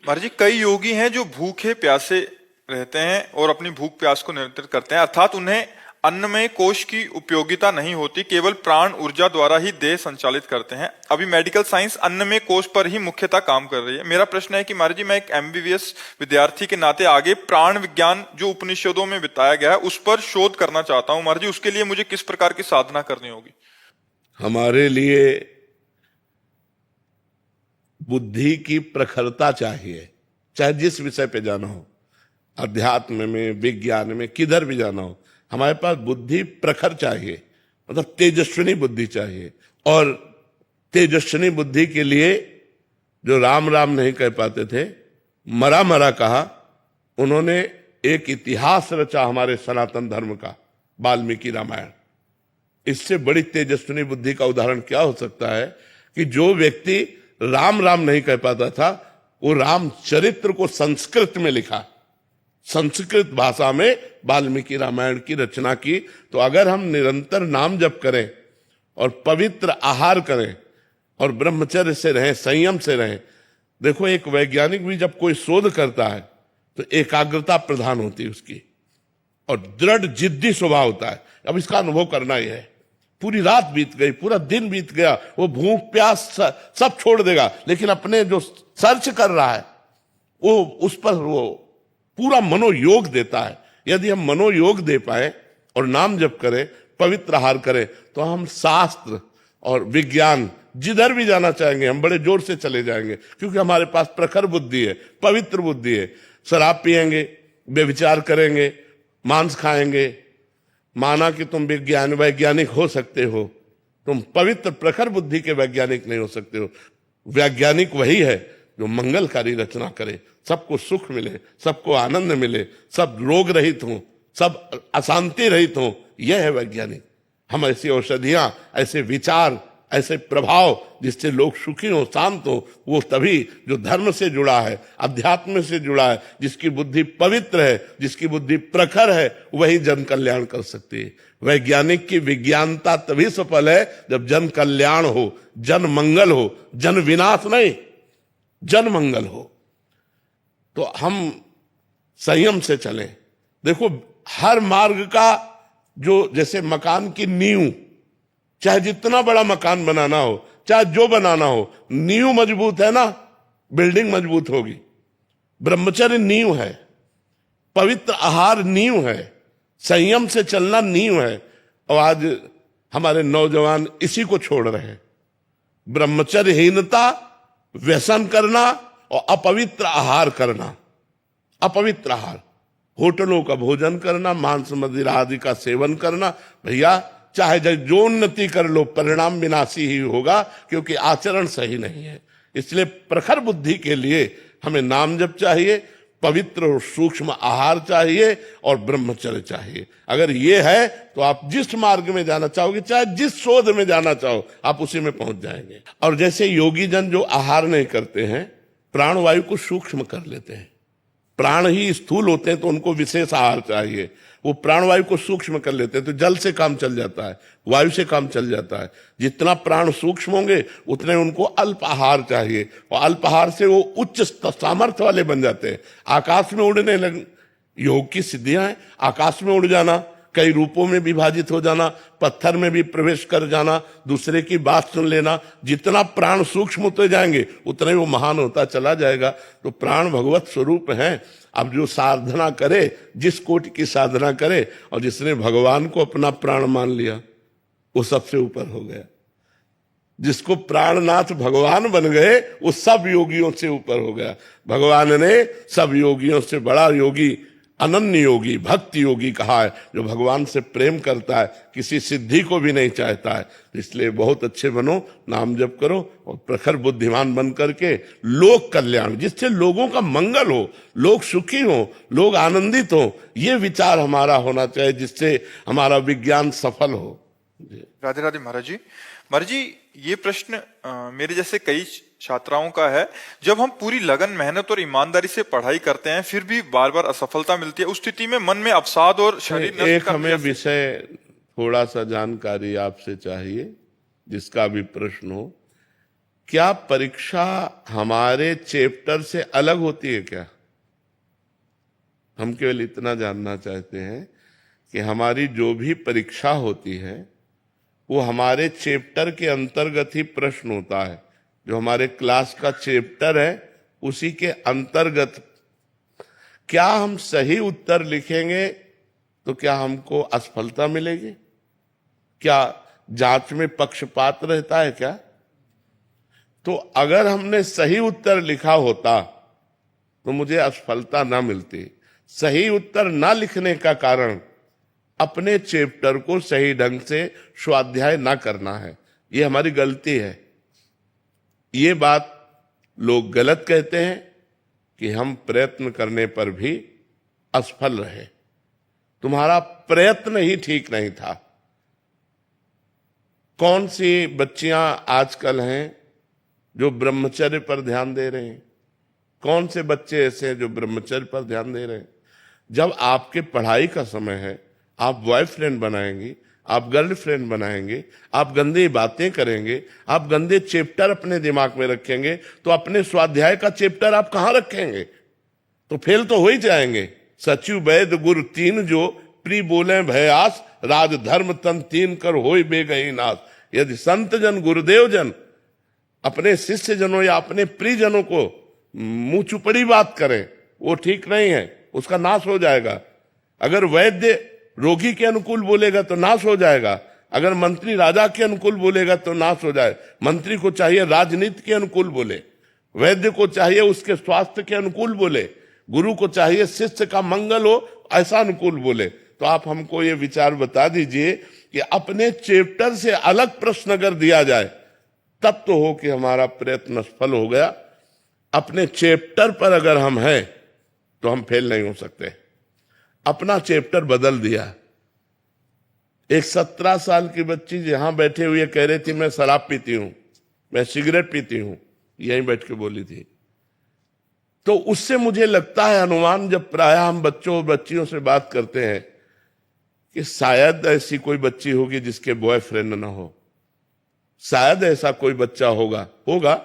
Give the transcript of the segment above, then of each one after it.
महाराज जी, कई योगी हैं जो भूखे प्यासे रहते हैं और अपनी भूख प्यास को नियंत्रित करते हैं, अर्थात उन्हें अन्नमय कोश की उपयोगिता नहीं होती, केवल प्राण ऊर्जा द्वारा ही देह संचालित करते हैं। अभी मेडिकल साइंस अन्नमय कोश पर ही मुख्यतः काम कर रही है। मेरा प्रश्न है कि महाराज जी, मैं एक एमबीबीएस विद्यार्थी के नाते आगे प्राण विज्ञान जो उपनिषदों में बताया गया है उस पर शोध करना चाहता हूं। महाराज जी, उसके लिए मुझे किस प्रकार की साधना करनी होगी? हमारे लिए बुद्धि की प्रखरता चाहिए, चाहे जिस विषय पे जाना हो, अध्यात्म में, विज्ञान में, किधर भी जाना हो, हमारे पास बुद्धि प्रखर चाहिए, मतलब तेजस्विनी बुद्धि चाहिए। और तेजस्विनी बुद्धि के लिए जो राम राम नहीं कह पाते थे, मरा मरा कहा, उन्होंने एक इतिहास रचा हमारे सनातन धर्म का, वाल्मीकि रामायण। इससे बड़ी तेजस्विनी बुद्धि का उदाहरण क्या हो सकता है कि जो व्यक्ति राम राम नहीं कह पाता था, वो राम चरित्र को संस्कृत में लिखा, संस्कृत भाषा में वाल्मीकि रामायण की रचना की। तो अगर हम निरंतर नाम जप करें और पवित्र आहार करें और ब्रह्मचर्य से रहें, संयम से रहें। देखो, एक वैज्ञानिक भी जब कोई शोध करता है तो एकाग्रता प्रधान होती है उसकी, और दृढ़ जिद्दी स्वभाव होता है। अब इसका अनुभव करना ही है। पूरी रात बीत गई, पूरा दिन बीत गया, वो भूख प्यास सब छोड़ देगा, लेकिन अपने जो सर्च कर रहा है वो उस पर वो पूरा मनोयोग देता है। यदि हम मनोयोग दे पाए और नाम जप करें, पवित्र आहार करें, तो हम शास्त्र और विज्ञान जिधर भी जाना चाहेंगे हम बड़े जोर से चले जाएंगे, क्योंकि हमारे पास प्रखर बुद्धि है, पवित्र बुद्धि है। शराब पिएंगे, व्यभिचार करेंगे, मांस खाएंगे, माना कि तुम वैज्ञानिक हो सकते हो, तुम पवित्र प्रखर बुद्धि के वैज्ञानिक नहीं हो सकते हो। वैज्ञानिक वही है जो मंगलकारी रचना करे, सबको सुख मिले, सबको आनंद मिले, सब रोग रहित हों, सब अशांति रहित हों, यह है वैज्ञानिक। हम ऐसी औषधियां, ऐसे विचार, ऐसे प्रभाव जिससे लोग सुखी हो, शांत हो, वो तभी जो धर्म से जुड़ा है, अध्यात्म से जुड़ा है, जिसकी बुद्धि पवित्र है, जिसकी बुद्धि प्रखर है, वही जन कल्याण कर सकती है। वैज्ञानिक की विज्ञानता तभी सफल है जब जन कल्याण हो, जन मंगल हो, जन विनाश नहीं, जन मंगल हो। तो हम संयम से चलें। देखो, हर मार्ग का जो, जैसे मकान की नींव, चाहे जितना बड़ा मकान बनाना हो, चाहे जो बनाना हो, नींव मजबूत है ना, बिल्डिंग मजबूत होगी। ब्रह्मचर्य नींव है, पवित्र आहार नींव है, संयम से चलना नींव है। और आज हमारे नौजवान इसी को छोड़ रहे हैं। ब्रह्मचर्यहीनता, व्यसन करना और अपवित्र आहार करना। अपवित्र आहार, होटलों का भोजन करना, मांस मदिरा आदि का सेवन करना। भैया, चाहे जो उन्नति कर लो, परिणाम विनाशी ही होगा, क्योंकि आचरण सही नहीं है। इसलिए प्रखर बुद्धि के लिए हमें नाम जप चाहिए, पवित्र और सूक्ष्म आहार चाहिए और ब्रह्मचर्य चाहिए। अगर ये है तो आप जिस मार्ग में जाना चाहोगे, चाहे जिस शोध में जाना चाहो, आप उसी में पहुंच जाएंगे। और जैसे योगी जन जो आहार नहीं करते हैं, प्राणवायु को सूक्ष्म कर लेते हैं। प्राण ही स्थूल होते हैं तो उनको विशेष आहार चाहिए। वो प्राणवायु को सूक्ष्म कर लेते हैं तो जल से काम चल जाता है, वायु से काम चल जाता है। जितना प्राण सूक्ष्म होंगे उतने उनको अल्प आहार चाहिए, और अल्प आहार से वो उच्च सामर्थ्य वाले बन जाते हैं। आकाश में उड़ने लग, योग की सिद्धियां हैं। आकाश में उड़ जाना, कई रूपों में विभाजित हो जाना, पत्थर में भी प्रवेश कर जाना, दूसरे की बात सुन लेना। जितना प्राण सूक्ष्म होते जाएंगे उतना ही वो महान होता चला जाएगा। तो प्राण भगवत स्वरूप हैं। अब जो साधना करे, जिस कोटि की साधना करे, और जिसने भगवान को अपना प्राण मान लिया, वो सबसे ऊपर हो गया। जिसको प्राणनाथ भगवान बन गए, वो सब योगियों से ऊपर हो गया। भगवान ने सब योगियों से बड़ा योगी, अनन्य योगी, भक्ति योगी कहा है, जो भगवान से प्रेम करता है, किसी सिद्धि को भी नहीं चाहता है। इसलिए बहुत अच्छे बनो, नाम जप करो और प्रखर बुद्धिमान बन करके लोक कल्याण, जिससे लोगों का मंगल हो, लोग सुखी हो, लोग आनंदित हो, ये विचार हमारा होना चाहिए, जिससे हमारा विज्ञान सफल हो। राधे राधे महाराज जी। महाराज जी, ये प्रश्न मेरे जैसे कई छात्राओं का है। जब हम पूरी लगन, मेहनत और ईमानदारी से पढ़ाई करते हैं, फिर भी बार बार असफलता मिलती है, उस स्थिति में मन में अवसाद और शरीर एक हमें विषय थोड़ा सा जानकारी आपसे चाहिए, जिसका भी प्रश्न हो। क्या परीक्षा हमारे चैप्टर से अलग होती है क्या? हम केवल इतना जानना चाहते हैं कि हमारी जो भी परीक्षा होती है वो हमारे चैप्टर के अंतर्गत ही प्रश्न होता है। जो हमारे क्लास का चैप्टर है उसी के अंतर्गत। क्या हम सही उत्तर लिखेंगे तो क्या हमको असफलता मिलेगी? क्या जांच में पक्षपात रहता है क्या? तो अगर हमने सही उत्तर लिखा होता तो मुझे असफलता ना मिलती। सही उत्तर ना लिखने का कारण अपने चैप्टर को सही ढंग से स्वाध्याय ना करना है। ये हमारी गलती है। ये बात लोग गलत कहते हैं कि हम प्रयत्न करने पर भी असफल रहे। तुम्हारा प्रयत्न ही ठीक नहीं था। कौन सी बच्चियां आजकल हैं जो ब्रह्मचर्य पर ध्यान दे रहे हैं? कौन से बच्चे ऐसे हैं जो ब्रह्मचर्य पर ध्यान दे रहे हैं? जब आपके पढ़ाई का समय है, आप बॉयफ्रेंड बनाएंगे, आप गर्लफ्रेंड बनाएंगे, आप गंदी बातें करेंगे, आप गंदे चैप्टर अपने दिमाग में रखेंगे, तो अपने स्वाध्याय का चैप्टर आप कहां रखेंगे? तो फेल तो हो ही जाएंगे। सचिव वैद गुरु तीन जो प्री बोले भयास, राज धर्म तन तीन कर होय बेगही नाश। यदि संत जन गुरुदेव जन अपने शिष्य जनों या अपने प्रियजनों को मुंह चुपड़ी बात करें, वो ठीक नहीं है, उसका नाश हो जाएगा। अगर वैद्य रोगी के अनुकूल बोलेगा तो नाश हो जाएगा। अगर मंत्री राजा के अनुकूल बोलेगा तो नाश हो जाए। मंत्री को चाहिए राजनीति के अनुकूल बोले, वैद्य को चाहिए उसके स्वास्थ्य के अनुकूल बोले, गुरु को चाहिए शिष्य का मंगल हो ऐसा अनुकूल बोले। तो आप हमको ये विचार बता दीजिए कि अपने चैप्टर से अलग प्रश्न अगर दिया जाए तब तो हो कि हमारा प्रयत्न सफल हो गया। अपने चैप्टर पर अगर हम हैं तो हम फेल नहीं हो सकते। अपना चैप्टर बदल दिया। एक 17 साल की बच्ची यहां बैठे हुए कह रही थी मैं शराब पीती हूं, मैं सिगरेट पीती हूं, यहीं बैठ के बोली थी। तो उससे मुझे लगता है अनुमान, जब प्रायः हम बच्चों और बच्चियों से बात करते हैं, कि शायद ऐसी कोई बच्ची होगी जिसके बॉयफ्रेंड ना हो, शायद ऐसा कोई बच्चा होगा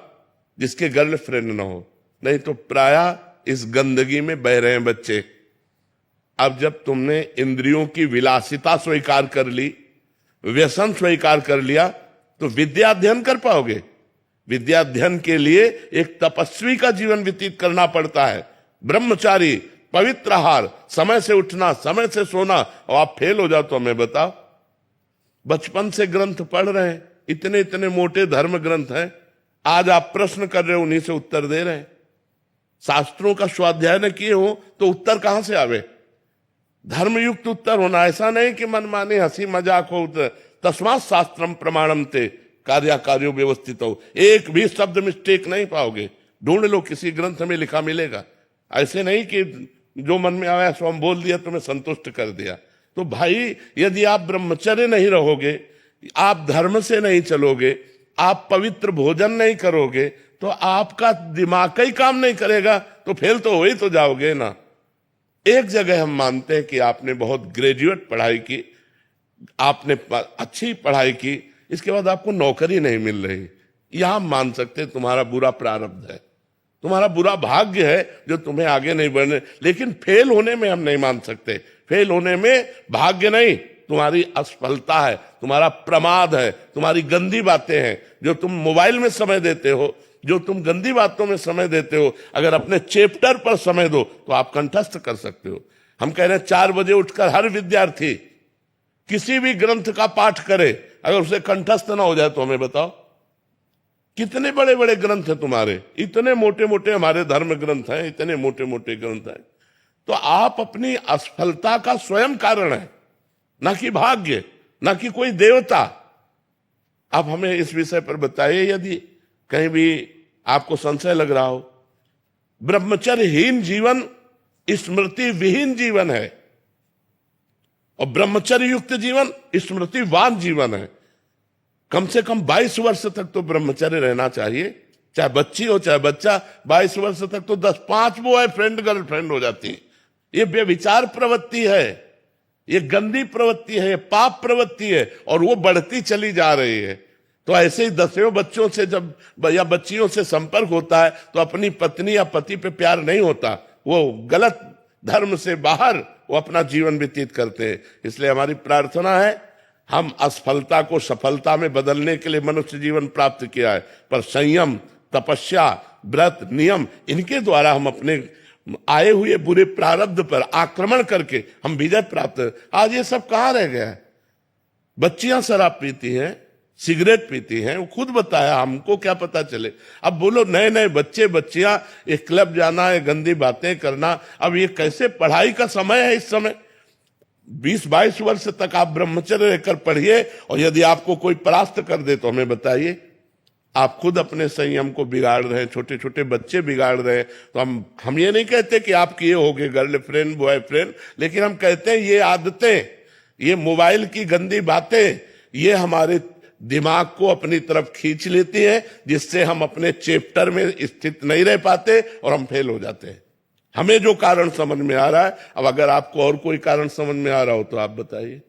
जिसके गर्लफ्रेंड ना हो। नहीं तो प्रायः इस गंदगी में बह रहे हैं बच्चे। अब जब तुमने इंद्रियों की विलासिता स्वीकार कर ली, व्यसन स्वीकार कर लिया, तो विद्या अध्ययन कर पाओगे? विद्या अध्ययन के लिए एक तपस्वी का जीवन व्यतीत करना पड़ता है। ब्रह्मचारी, पवित्र आहार, समय से उठना, समय से सोना, और आप फेल हो जाओ तो हमें बताओ। बचपन से ग्रंथ पढ़ रहे हैं, इतने इतने मोटे धर्म ग्रंथ हैं, आज आप प्रश्न कर रहे हो, उन्हीं से उत्तर दे रहे हैं। शास्त्रों का स्वाध्याय न किए हो तो उत्तर कहां से आवे? धर्मयुक्त उत्तर होना, ऐसा नहीं कि मनमाने हंसी मजाक हो। तस्मात् शास्त्रम प्रमाणम ते कार्यो व्यवस्थित हो। एक भी शब्द मिस्टेक नहीं पाओगे। ढूंढ लो, किसी ग्रंथ में लिखा मिलेगा। ऐसे नहीं कि जो मन में आया सो हम बोल दिया, तुम्हें संतुष्ट कर दिया। तो भाई, यदि आप ब्रह्मचर्य नहीं रहोगे, आप धर्म से नहीं चलोगे, आप पवित्र भोजन नहीं करोगे, तो आपका दिमाग ही काम नहीं करेगा, तो फेल तो हो ही तो जाओगे ना। एक जगह हम मानते हैं कि आपने बहुत ग्रेजुएट पढ़ाई की, आपने अच्छी पढ़ाई की, इसके बाद आपको नौकरी नहीं मिल रही, यह हम मान सकते हैं तुम्हारा बुरा प्रारब्ध है, तुम्हारा बुरा भाग्य है जो तुम्हें आगे नहीं बढ़ने। लेकिन फेल होने में हम नहीं मान सकते। फेल होने में भाग्य नहीं, तुम्हारी असफलता है, तुम्हारा प्रमाद है, तुम्हारी गंदी बातें हैं जो तुम मोबाइल में समय देते हो, जो तुम गंदी बातों में समय देते हो। अगर अपने चैप्टर पर समय दो तो आप कंठस्थ कर सकते हो। हम कह रहे हैं 4 बजे उठकर हर विद्यार्थी किसी भी ग्रंथ का पाठ करे, अगर उसे कंठस्थ ना हो जाए तो हमें बताओ। कितने बड़े बड़े ग्रंथ हैं तुम्हारे, इतने मोटे मोटे हमारे धर्म ग्रंथ हैं, इतने मोटे मोटे ग्रंथ हैं। तो आप अपनी असफलता का स्वयं कारण है, ना कि भाग्य, ना कि कोई देवता। आप हमें इस विषय पर बताइए, यदि कहीं भी आपको संशय लग रहा हो। ब्रह्मचर्यहीन जीवन स्मृति विहीन जीवन है, और ब्रह्मचर्य युक्त जीवन स्मृतिवान जीवन है। कम से कम 22 वर्ष तक तो ब्रह्मचर्य रहना चाहिए। चाहे बच्ची हो चाहे बच्चा, 22 वर्ष तक तो 10-5 बॉयफ्रेंड गर्लफ्रेंड हो जाती है। ये व्यभिचार प्रवृत्ति है, ये गंदी प्रवृत्ति है, ये पाप प्रवृत्ति है, और वो बढ़ती चली जा रही है। तो ऐसे ही दसियों बच्चों से जब या बच्चियों से संपर्क होता है तो अपनी पत्नी या पति पे प्यार नहीं होता, वो गलत धर्म से बाहर वो अपना जीवन व्यतीत करते हैं। इसलिए हमारी प्रार्थना है, हम असफलता को सफलता में बदलने के लिए मनुष्य जीवन प्राप्त किया है, पर संयम, तपस्या, व्रत, नियम, इनके द्वारा हम अपने आए हुए बुरे प्रारब्ध पर आक्रमण करके हम विजय प्राप्त। आज ये सब कहाँ रह गया है? बच्चियां शराब पीती हैं, सिगरेट पीती हैं, वो खुद बताया, हमको क्या पता चले। अब बोलो नए नए बच्चे बच्चियां एक क्लब जाना है, गंदी बातें करना। अब ये कैसे? पढ़ाई का समय है इस समय, 20-22 वर्ष तक आप ब्रह्मचर्य रहकर पढ़िए, और यदि आपको कोई परास्त कर दे तो हमें बताइए। आप खुद अपने संयम को बिगाड़ रहे हैं, छोटे छोटे बच्चे बिगाड़ रहे हैं। तो हम ये नहीं कहते कि आप किए होगे गर्लफ्रेंड बॉयफ्रेंड, लेकिन हम कहते हैं ये आदतें, ये मोबाइल की गंदी बातें, ये हमारे दिमाग को अपनी तरफ खींच लेती है, जिससे हम अपने चैप्टर में स्थित नहीं रह पाते और हम फेल हो जाते हैं। हमें जो कारण समझ में आ रहा है, अब अगर आपको और कोई कारण समझ में आ रहा हो तो आप बताइए।